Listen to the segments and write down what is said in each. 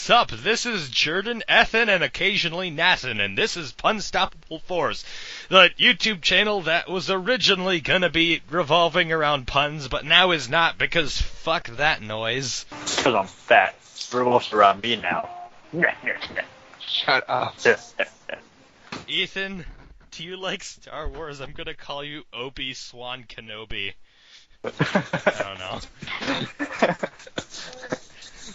Sup, this is Jordan, Ethan, and occasionally Nathan, and this is PUNstoppable Force, the YouTube channel that was originally gonna be revolving around puns, but now is not, because fuck that noise. Because I'm fat. It revolves around me now. Shut up. Ethan, do you like Star Wars? I'm gonna call you Obi-Swan Kenobi. I don't know.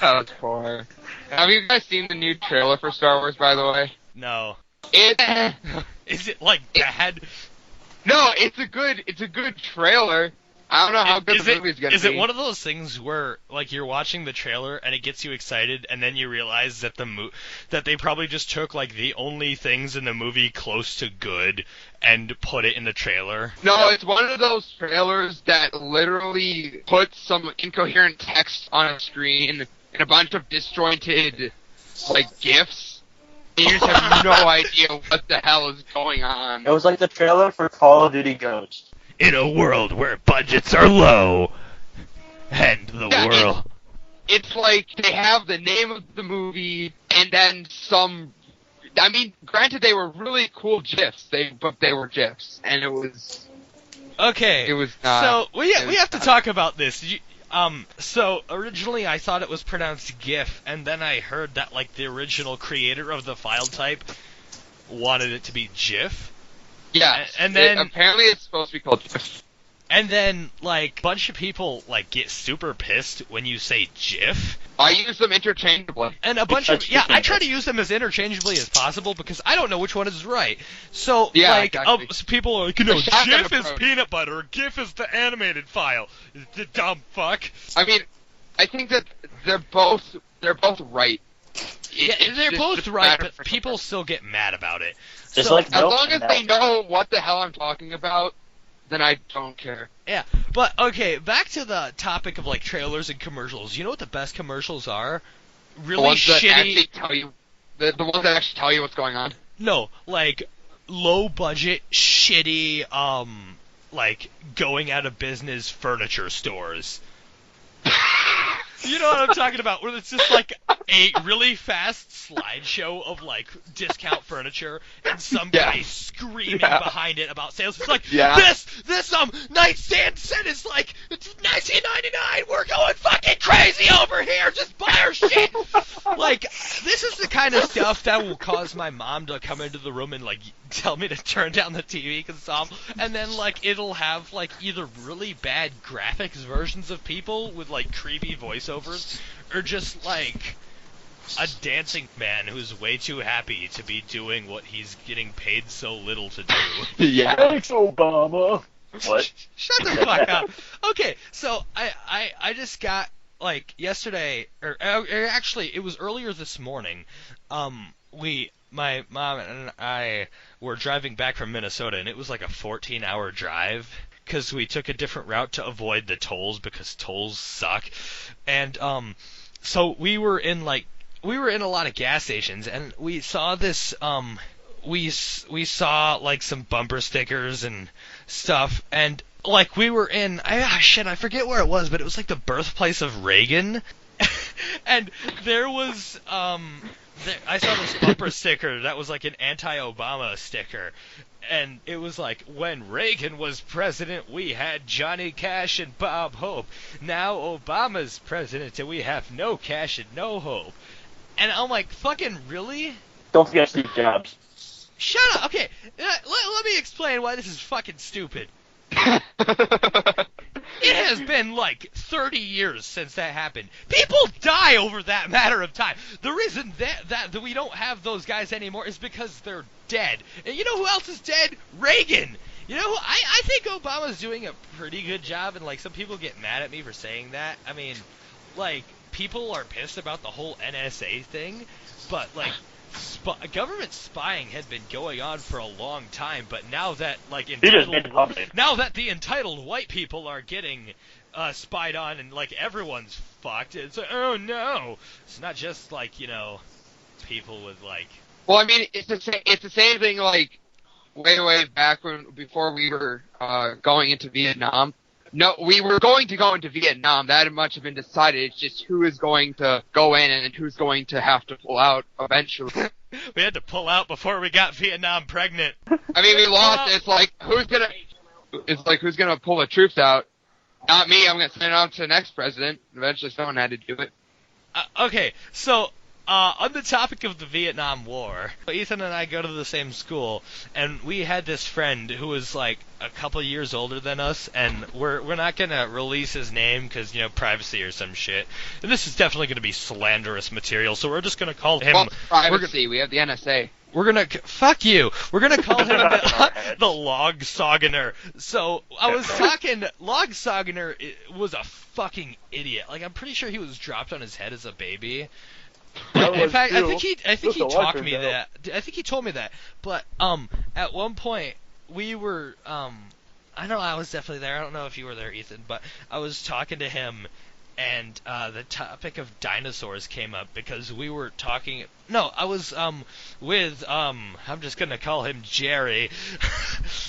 That was poor. Have you guys seen the new trailer for Star Wars, by the way? No. Is it, like, bad? No, it's a good trailer. I don't know how good the movie's gonna be. Is it one of those things where, like, you're watching the trailer and it gets you excited, and then you realize that that they probably just took, like, the only things in the movie close to good and put it in the trailer? No, it's one of those trailers that literally puts some incoherent text on a screen and a bunch of disjointed, like, GIFs. And you just have no idea what the hell is going on. It was like the trailer for Call of Duty Ghosts. In a world where budgets are low, and the world... It's like they have the name of the movie, and then some... I mean, granted, they were really cool GIFs, but they were GIFs, and it was... Okay, it was not... So, we have to talk about this. So, originally I thought it was pronounced GIF, and then I heard that, like, the original creator of the file type wanted it to be GIF. Yeah, and then apparently it's supposed to be called GIF. And then, like, a bunch of people, like, get super pissed when you say GIF. I use them interchangeably. And a bunch of... Yeah, I try to use them as interchangeably as possible because I don't know which one is right. So, yeah, like, exactly. So people are like, GIF is peanut butter, GIF is the animated file. The dumb fuck. I mean, I think that they're both right. Yeah, they're both right, but people still get mad about it. Just so, like as long as they know what the hell I'm talking about, then I don't care. Yeah, but okay, back to the topic of, like, trailers and commercials. You know what the best commercials are? Really the ones shitty... That actually tell you, the ones that actually tell you what's going on? No, like, low-budget, shitty, like, going out of business furniture stores. You know what I'm talking about, where it's just, like, a really fast slideshow of, like, discount furniture, and some guy screaming behind it about sales. It's like, this nightstand set is, like, it's $19.99, we're going fucking crazy over here, just buy our shit! Like, this is the kind of stuff that will cause my mom to come into the room and, like, tell me to turn down the TV, and then, like, it'll have, like, either really bad graphics versions of people with, like, creepy voiceovers, or just, like, a dancing man who's way too happy to be doing what he's getting paid so little to do. Yeah. Thanks, Obama. What? Shut the fuck up. Okay, so I just got, like, yesterday, or actually, it was earlier this morning, my mom and I were driving back from Minnesota, and it was like a 14-hour drive, because we took a different route to avoid the tolls, because tolls suck, and, so we were in a lot of gas stations, and we saw this, we saw, like, some bumper stickers and stuff, and, like, we were in, I forget where it was, but it was, like, the birthplace of Reagan, and there was, I saw this bumper sticker that was, like, an anti-Obama sticker, and it was like, when Reagan was president, we had Johnny Cash and Bob Hope. Now Obama's president, and we have no cash and no hope. And I'm like, fucking really? Don't forget Steve Jobs. Shut up! Okay, let me explain why this is fucking stupid. It has been like 30 years since that happened. People die over that matter of time. The reason that we don't have those guys anymore is because they're dead. And you know who else is dead? Reagan. You know, I think Obama's doing a pretty good job, and, like, some people get mad at me for saying that. I mean, like, people are pissed about the whole NSA thing, but, like, government spying had been going on for a long time, but now that, like, now that the entitled white people are getting spied on, and, like, everyone's fucked, it's like, oh no, it's not just, like, you know, people with, like... Well, I mean, it's the same thing, like, way back before we were going into Vietnam. No, we were going to go into Vietnam. That had much have been decided. It's just who is going to go in and who's going to have to pull out eventually. We had to pull out before we got Vietnam pregnant. I mean, we lost. It's like who's gonna pull the troops out? Not me. I'm gonna send it out to the next president. Eventually, someone had to do it. Okay, so on the topic of the Vietnam War, Ethan and I go to the same school, and we had this friend who was like a couple years older than us, and we're not gonna release his name because privacy or some shit. And this is definitely gonna be slanderous material, so we're just gonna call him. Well, privacy. We have the NSA. We're gonna fuck you. We're gonna call him the Log Soggener. So I was talking. Log Soggener was a fucking idiot. Like I'm pretty sure he was dropped on his head as a baby. In fact, I think he taught me that. I think he told me that. But at one point we were I know I was definitely there. I don't know if you were there, Ethan, but I was talking to him, and the topic of dinosaurs came up because we were talking. No, I was with I'm just gonna call him Jerry.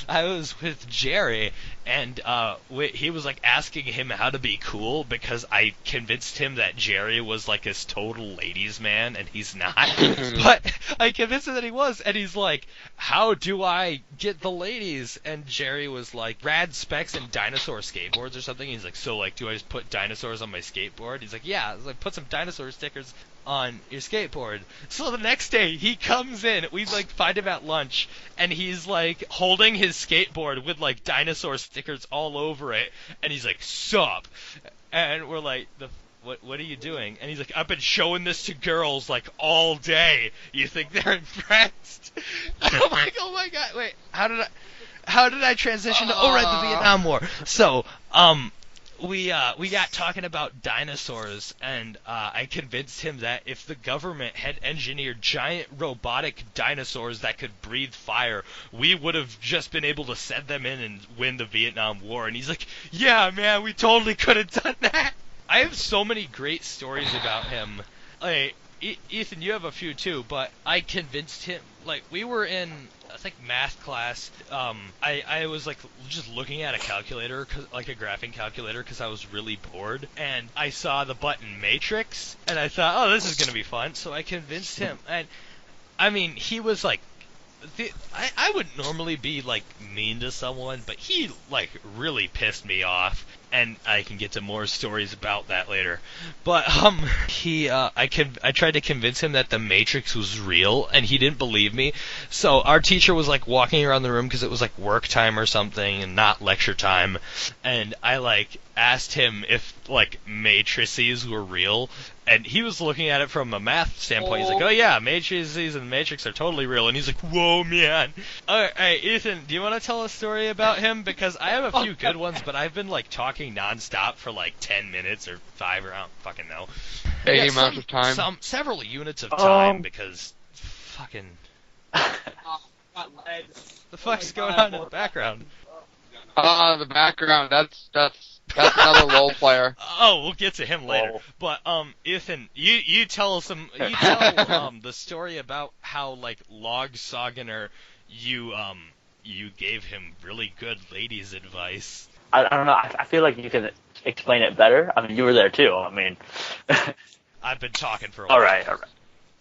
I was with Jerry, and he was like asking him how to be cool because I convinced him that Jerry was like his total ladies man, and he's not. But I convinced him that he was, and he's like, "How do I get the ladies?" And Jerry was like, "Rad specs and dinosaur skateboards or something." He's like, "So like, do I just put dinosaurs on my skateboard?" He's like, "Yeah." I was like, "Put some dinosaur stickers on your skateboard." So the next day he comes in, we like find him at lunch, and he's like holding his skateboard with like dinosaur stickers all over it, and he's like, "Sup?" And we're like, what are you doing? And he's like, "I've been showing this to girls like all day. You think they're impressed?" And I'm like, "Oh my god, wait, how did I transition to the Vietnam War?" So we got talking about dinosaurs, and I convinced him that if the government had engineered giant robotic dinosaurs that could breathe fire, we would have just been able to send them in and win the Vietnam War. And he's like, "Yeah, man, we totally could have done that." I have so many great stories about him. Like, Ethan, you have a few too, but I convinced him. Like, we were in, I think, math class. I was like just looking at a calculator, like a graphing calculator, because I was really bored, and I saw the button matrix, and I thought, "Oh, this is gonna be fun." So I convinced him, and I mean, he was like, I would normally be like mean to someone, but he like really pissed me off, and I can get to more stories about that later. But I tried to convince him that the Matrix was real, and he didn't believe me. So our teacher was like walking around the room because it was like work time or something and not lecture time, and I like asked him if like matrices were real, and he was looking at it from a math standpoint. He's like, "Oh yeah, matrices and Matrix are totally real," and he's like, "Whoa, man." Alright, Ethan, do you want to tell a story about him? Because I have a few good ones, but I've been like talking nonstop for like 10 minutes or 5, or I don't fucking know. Any amount of time. Several units of time, because fucking... The fuck's going on in the background? The background, that's another LOL player. Oh, we'll get to him later. Oh. But Ethan, you tell the story about how like Log Soggener, you gave him really good ladies advice. I don't know. I feel like you can explain it better. I mean, you were there too. I mean, I've been talking for a while. all right.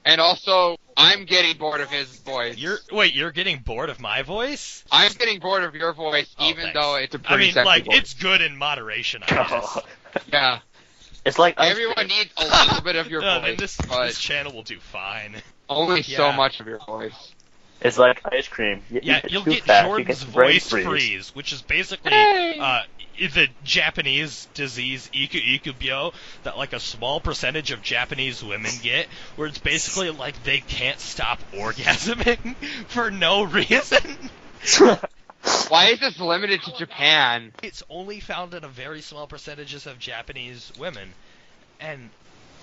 And also, I'm getting bored of his voice. You're getting bored of my voice? I'm getting bored of your voice, even thanks. though it's a pretty sexy like, voice. it's good in moderation, I guess. Yeah. It's like Everyone needs a little bit of your No, voice, and this but channel will do fine. only so Yeah. much of your voice. It's like ice cream. Yeah, Eat it you'll too get fast, you Jordan's get brain voice freeze, which is basically Hey! the Japanese disease ikubyo that like a small percentage of Japanese women get, where it's basically like they can't stop orgasming for no reason. Why is this limited to Japan? It's only found in a very small percentages of Japanese women, and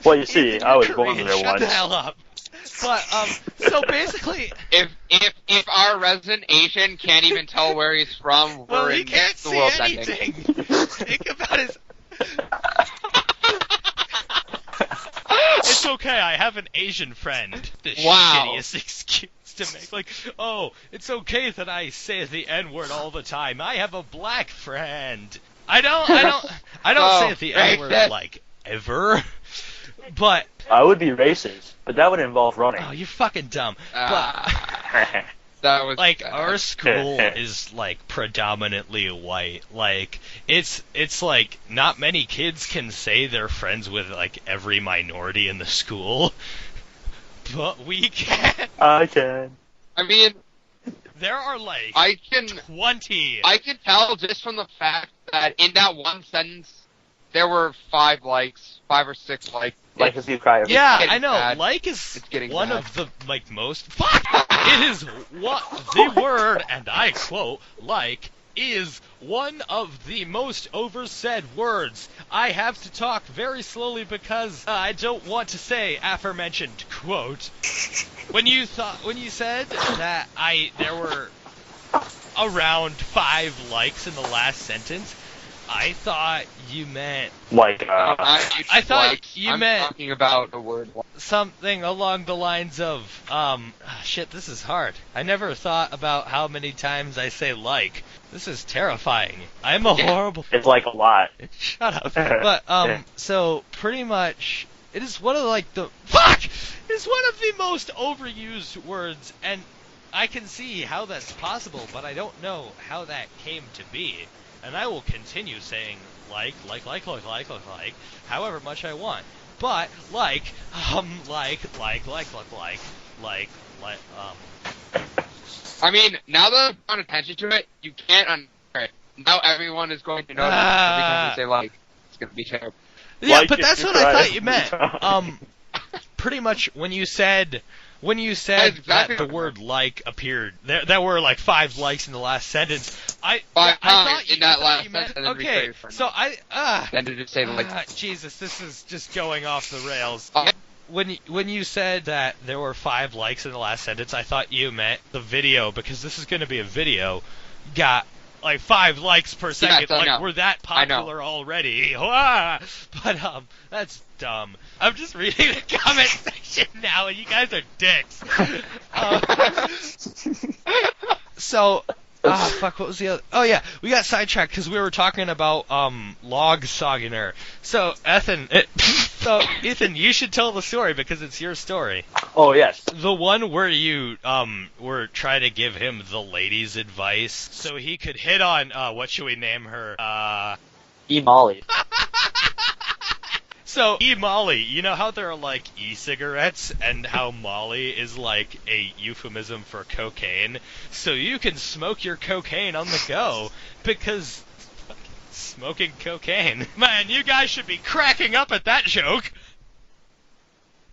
Well, you see, I was born Korean, there shut the once. hell up. But so basically, If our resident Asian can't even tell where he's from, well, we're he in can't the see world anything. ending. Think about his. It's okay, I have an Asian friend. The Wow. shittiest excuse to make. Like, oh, it's okay that I say the N-word all the time. I have a black friend. I don't say the N word racist. like ever, but I would be racist, but that would involve running. oh, you're fucking dumb. That was Like bad. our school is like predominantly white. Like it's like not many kids can say they're friends with like every minority in the school, but we can. I can. I mean, There are like I can 20. tell just from the fact that in that one sentence there were 5 or 6 likes. Like if you cry every Yeah, getting I know. bad. Like is It's getting one bad. of the like most. Fuck! It is what the word, and I quote, like is one of the most oversaid words. I have to talk very slowly because I don't want to say aforementioned quote. When you said that there were around 5 likes in the last sentence, I thought you meant like I thought likes. you I'm meant talking about the word. something along the lines of, shit, this is hard. I never thought about how many times I say like. This is terrifying. I'm a horrible... it's like a lot. Shut up. But, so, pretty much, it is one of, like, the... Fuck! It's one of the most overused words, and I can see how that's possible, but I don't know how that came to be. And I will continue saying like, however much I want. But, I mean, now that I've drawn attention to it, you can't it. Now everyone is going to know that every time you say like, it's going to be terrible. Yeah, Like but if that's you what I cry thought you every meant. time. Pretty much when you said That's exactly that the what I word like appeared, there were like 5 likes in the last sentence. I 5 thought times you, in that I thought last you meant, sentence, and then okay, rephrase for so Then to just say like, Jesus, this is just going off the rails. uh, When you said that there were 5 likes in the last sentence, I thought you meant the video, because this is going to be a video, got like 5 likes per second. I Like know. we're that I know. popular already. But that's dumb. I'm just reading the comment section now, and you guys are dicks. So. Fuck, what was the other... Oh, yeah, we got sidetracked because we were talking about, log soggener. So, Ethan, you should tell the story because it's your story. Oh yes. The one where you, were trying to give him the ladies' advice so he could hit on, what should we name her? E-Molly. So, E-Molly, you know how there are, like, e-cigarettes, and how Molly is, like, a euphemism for cocaine? So you can smoke your cocaine on the go, because smoking cocaine. Man, you guys should be cracking up at that joke!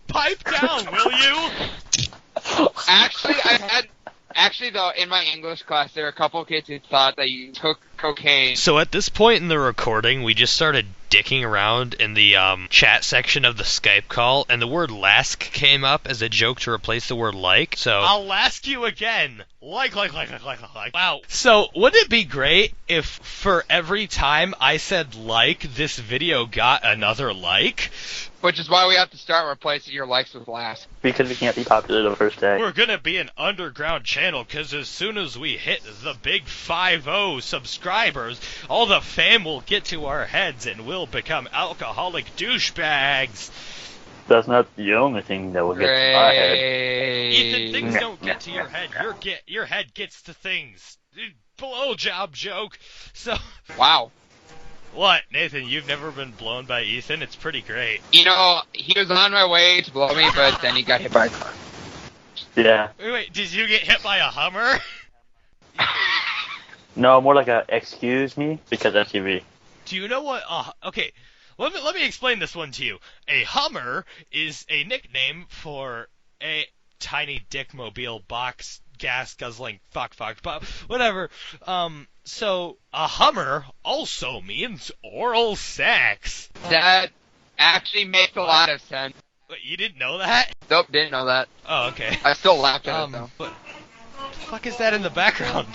Pipe down, will you? Actually, though, in my English class, there were a couple of kids who thought that you took cocaine. So at this point in the recording, we just started dicking around in the chat section of the Skype call, and the word Lask came up as a joke to replace the word like. So I'll ask you again. Like. Wow. So wouldn't it be great if for every time I said like, this video got another like? Which is why we have to start replacing your likes with Lask. Because we can't be popular the first day. We're gonna be an underground channel, because as soon as we hit the big 5-0 subscribers, all the fame will get to our heads and we'll become alcoholic douchebags. That's not the only thing that will get to my head. Ethan, things don't get to your head. Your head gets to things. Blowjob joke. So, Wow. what, Nathan? You've never been blown by Ethan? It's pretty great. You know, he was on my way to blow me, but then he got hit by a car. Yeah. Wait, did you get hit by a Hummer? No, more like a excuse me, because SUV. Do you know what? Okay, let me explain this one to you. A Hummer is a nickname for a tiny dickmobile box gas guzzling fuck, but whatever. So a Hummer also means oral sex. That actually makes a lot of sense. Wait, you didn't know that? Nope, didn't know that. Oh, okay. I still laughed at it, though. But what the fuck is that in the background?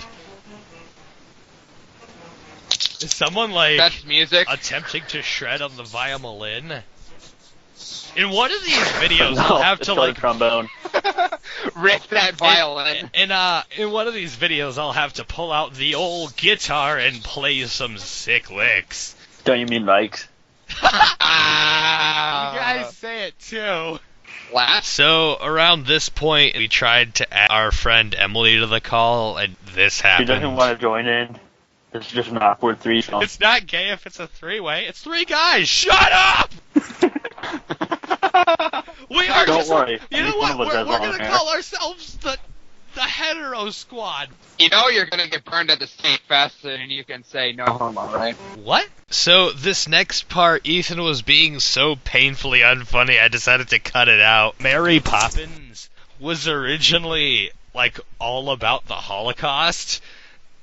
Is someone, like, That's music. attempting to shred on the violin? In one of these videos, No, you'll have it's to, called a like, trombone. Rip that violin. In one of these videos, I'll have to pull out the old guitar and play some sick licks. Don't you mean Mike's? You guys say it too. Last? So around this point, we tried to add our friend Emily to the call, and this She happened. doesn't want to join in. It's just an awkward threesome. It's not gay if it's a three-way. It's three guys. Shut up! We are. Don't worry. You know One what? of us We're has gonna long hair. call ourselves the hetero squad. You know you're gonna get burned at the stake faster than you can say no homo, right? What? So this next part, Ethan was being so painfully unfunny, I decided to cut it out. Mary Poppins was originally like all about the Holocaust,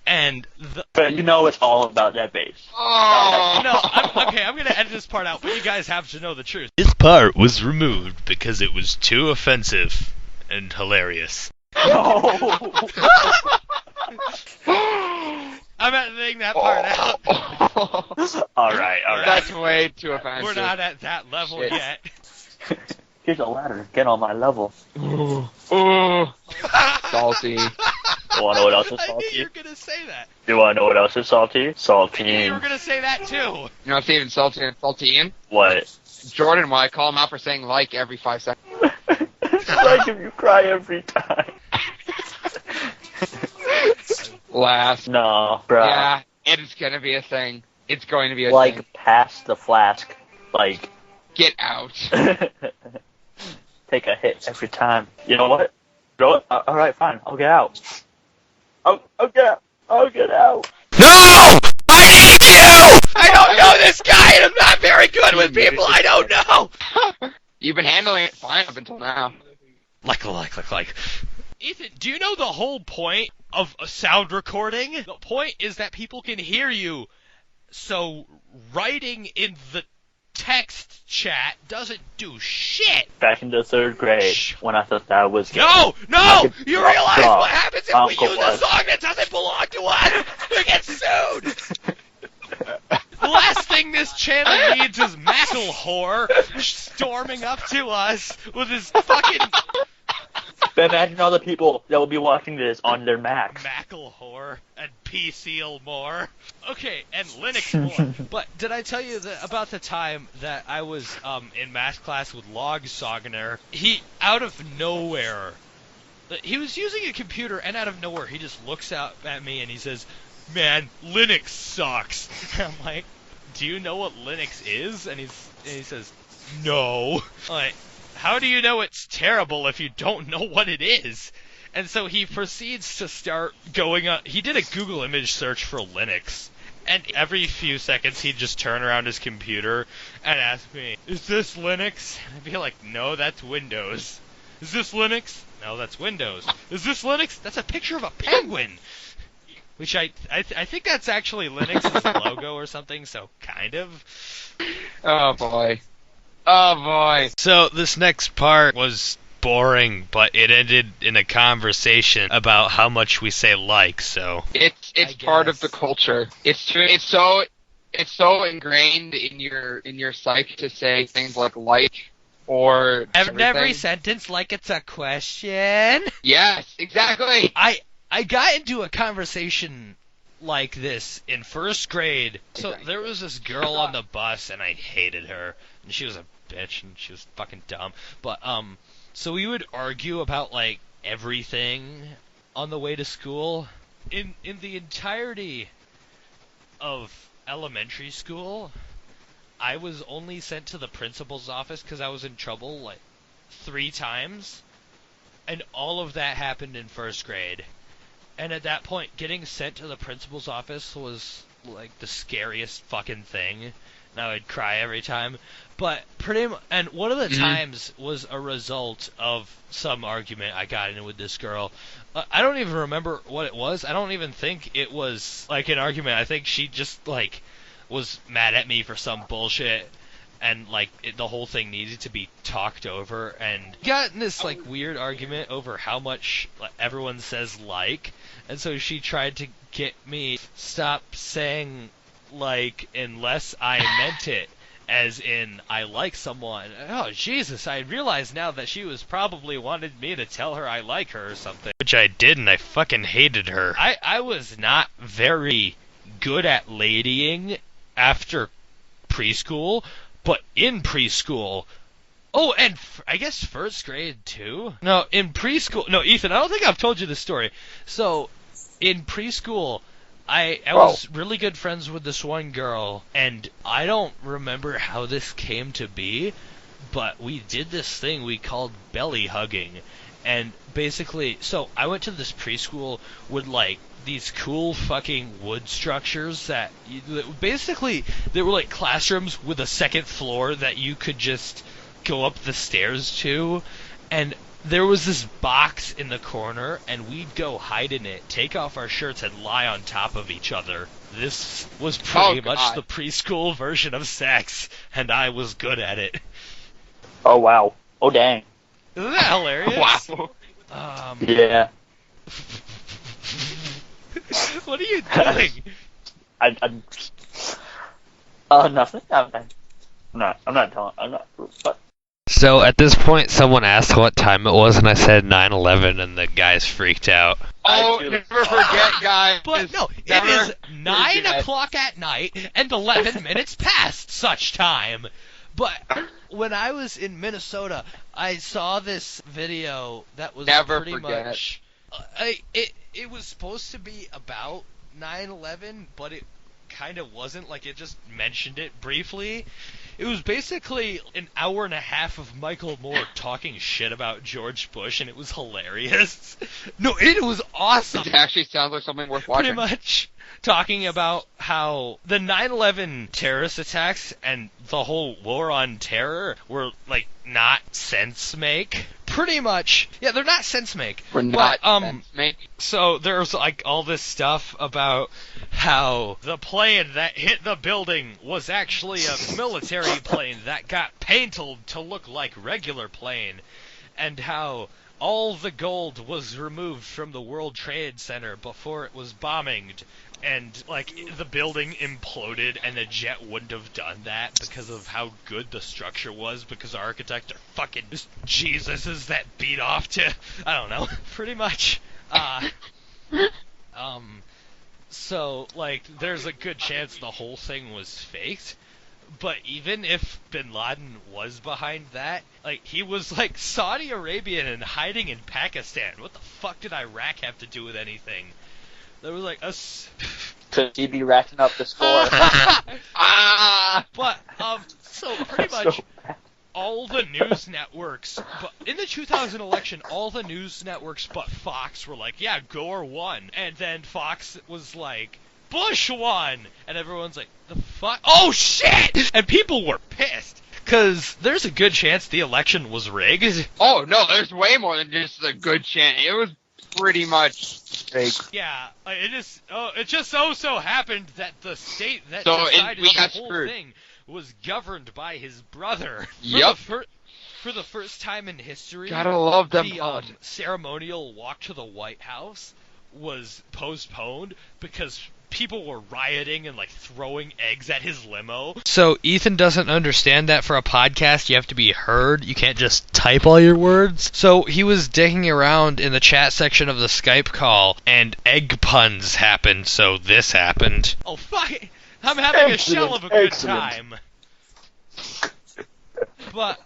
and But you know it's all about that bass. Oh! no, I'm gonna edit this part out, but you guys have to know the truth. This part was removed because it was too offensive and hilarious. No! I'm editing that part out. Alright. That's way too offensive. We're not at that level Shit. yet. Here's a ladder. Get on my level. Ooh. Salty. You wanna know what else is I knew you salty? were gonna say that. You wanna know what else is salty? I knew you were Saltine. gonna say that too. You know what's even salty and saltine? What? Jordan, why I call him out for saying like every 5 seconds. It's like if you cry every time. Last. No, bruh. Yeah, it's gonna be a thing. It's going to be a thing. Like, past the flask. Like, Get out. take a hit every time. You know what? Throw it. Alright, fine. I'll get out. I'll get out. I'll get out. No! I need you! I don't know this guy and I'm not very good with people I don't know! You've been handling it fine up until now. Like. Ethan, do you know the whole point of a sound recording? The point is that people can hear you, so writing in the text chat doesn't do shit. Back in the 3rd grade, Shh. when I thought that was No! You realize Stop. what happens if Uncle we use a was. song that doesn't belong to us? We get sued! The last thing this channel needs is Mackle storming up to us with his fucking But imagine all the people that will be watching this on their Macs. Mackle and PCL more. Okay, and Linux more. But did I tell you about the time that I was in math class with Log Sogner? He, out of nowhere, he was using a computer, and out of nowhere, he just looks out at me and he says, "Man, Linux sucks." And I'm like, "Do you know what Linux is?" And he says, "No." I'm like, how do you know it's terrible if you don't know what it is? And so he proceeds to start going on. He did a Google image search for Linux. And every few seconds he'd just turn around his computer and ask me, "Is this Linux?" And I'd be like, "No, that's Windows." "Is this Linux?" "No, that's Windows." "Is this Linux?" "That's a picture of a penguin." Which I think that's actually Linux's logo or something, so kind of. Oh boy. Oh boy. So this next part was boring, but it ended in a conversation about how much we say like, so. It's I part of guess. the culture. It's so ingrained in your psyche to say things like or Every everything. sentence like it's a question. Yes, exactly. I got into a conversation like this in 1st grade. So there was this girl on the bus, and I hated her. And she was a bitch, and she was fucking dumb. But, so we would argue about, like, everything on the way to school. In the entirety of elementary school, I was only sent to the principal's office because I was in trouble, like, 3 times. And all of that happened in 1st grade. And at that point, getting sent to the principal's office was, like, the scariest fucking thing. And I would cry every time. But and one of the times was a result of some argument I got in with this girl. I don't even remember what it was. I don't even think it was, like, an argument. I think she just, like, was mad at me for some bullshit. And, like, the whole thing needed to be talked over. And got in this, like, weird argument over how much everyone says like. And so she tried to get me stop saying like unless I meant it. as in I like someone. Oh, Jesus, I realize now that she was probably wanted me to tell her I like her or something. Which I did, and I fucking hated her. I was not very good at ladying after preschool, but in preschool... Oh, and I guess first grade, too? No, in preschool... No, Ethan, I don't think I've told you this story. So, in preschool... I was really good friends with this one girl, and I don't remember how this came to be, but we did this thing we called belly hugging. And basically, so I went to this preschool with, like, these cool fucking wood structures that basically, they were like classrooms with a second floor that you could just go up the stairs to, and there was this box in the corner, and we'd go hide in it, take off our shirts, and lie on top of each other. This was pretty much the preschool version of sex, and I was good at it. Oh, wow. Oh, dang. Isn't that hilarious? Wow. Yeah. What are you doing? I'm nothing. I'm not telling. But. So at this point, someone asked what time it was, and I said 9:11, and the guys freaked out. Oh, never forget, guys. But no, it is 9 o'clock at night, and 11 minutes past such time. But when I was in Minnesota, I saw this video that was pretty much... It was supposed to be about 9/11, but it kind of wasn't. Like, it just mentioned it briefly. It was basically an hour and a half of Michael Moore talking shit about George Bush, and it was hilarious. No, it was awesome. It actually sounds like something worth watching. Pretty much talking about how the 9/11 terrorist attacks and the whole war on terror were, like, not sense-make. Pretty much. Yeah, they're not sense-make. We're not sense-make. So there's, like, all this stuff about how the plane that hit the building was actually a military plane that got painted to look like regular plane, and how all the gold was removed from the World Trade Center before it was bombed, and, like, the building imploded, and the jet wouldn't have done that because of how good the structure was, because architects are fucking just Jesuses that beat off to, I don't know, pretty much. So, like, there's a good chance the whole thing was faked. But even if Bin Laden was behind that, like, he was, like, Saudi Arabian and hiding in Pakistan. What the fuck did Iraq have to do with anything? There was, like, Could he be racking up the score? But, so pretty much all the news networks, but in the 2000 election, all the news networks but Fox were like, yeah, Gore won. And then Fox was like, Bush won! And everyone's like, the fuck? Oh, shit! And people were pissed. Because there's a good chance the election was rigged. Oh, no, there's way more than just a good chance. It was pretty much fake. Yeah, it just so happened that the state that decided the whole thing was governed by his brother. Yep. For the first time in history, Gotta love them. The ceremonial walk to the White House was postponed because people were rioting and, like, throwing eggs at his limo. So Ethan doesn't understand that for a podcast you have to be heard. You can't just type all your words. So he was digging around in the chat section of the Skype call, and egg puns happened, so this happened. Oh, fuck it. I'm having a shell of a good time. But,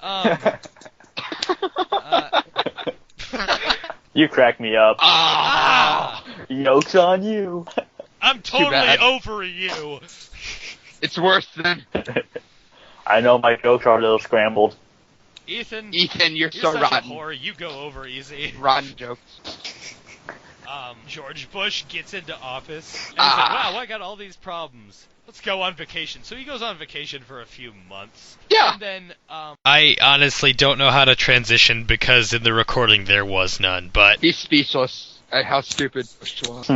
You crack me up. Yoke's on you. I'm totally over you. It's worse than... I know my jokes are a little scrambled. Ethan, you're so such rotten. a whore. You go over easy. Rotten jokes. George Bush gets into office, and he's like, wow, I got all these problems. Let's go on vacation. So he goes on vacation for a few months. Yeah. And then, I honestly don't know how to transition because in the recording there was none, but... He's speechless at how stupid Bush was.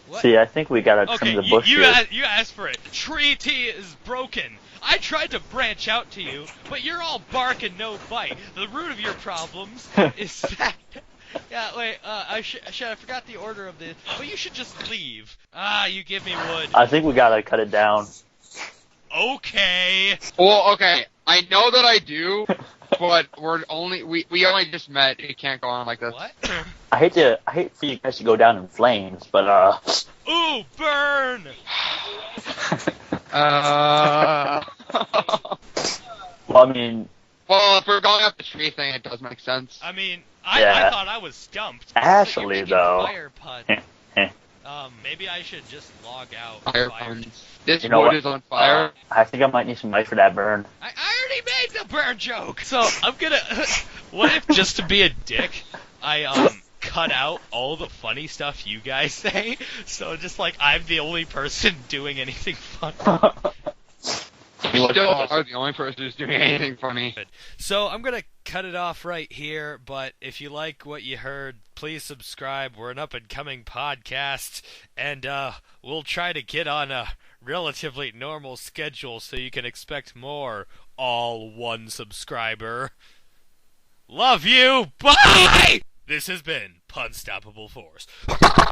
What? See, I think we gotta trim the bush you here. You asked for it. Treaty is broken. I tried to branch out to you, but you're all bark and no bite. The root of your problems is that... Yeah, wait, I forgot the order of this, but you should just leave. You give me wood. I think we gotta cut it down. Okay. Well, okay, I know that I do, but we only just met. It can't go on like this. What? I hate for you guys to go down in flames, but Ooh, burn! well, I mean, Well, if we're going up the tree thing, it does make sense. I mean, I Yeah. thought I was stumped. Ashley, You're making though. Fire puns. Maybe I should just log out. Fire puns. This You know wood what? is on fire. I think I might need some ice for that burn. I already made the burn joke. So I'm gonna. What if, just to be a dick, I cut out all the funny stuff you guys say? So just like I'm the only person doing anything funny. You still are the only person who's doing anything funny. So I'm gonna cut it off right here, but if you like what you heard, please subscribe. We're an up-and-coming podcast, and we'll try to get on a relatively normal schedule so you can expect more all one subscriber. Love you! Bye! This has been PUNstoppable Force.